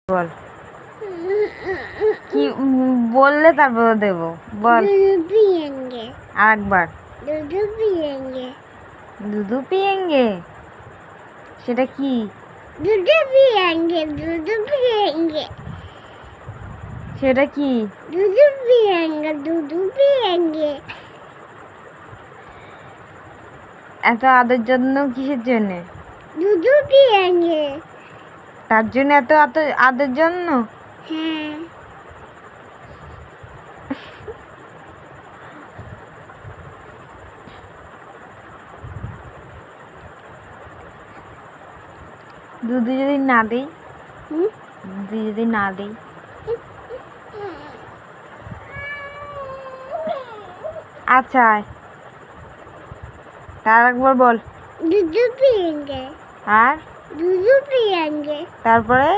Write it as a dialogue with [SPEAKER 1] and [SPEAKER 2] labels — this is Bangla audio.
[SPEAKER 1] বল কি বললে তারপর দেবো বল আরেকবার দুধু পিয়েঙ্গে সেটা কি সেটা কি এত আদর যত্ন কিসের জন্য তার জন্য এত এত আদর জন্য দুধ যদি না দেই দুধ যদি না দেই আচ্ছা তার একবার বল আর তারপরে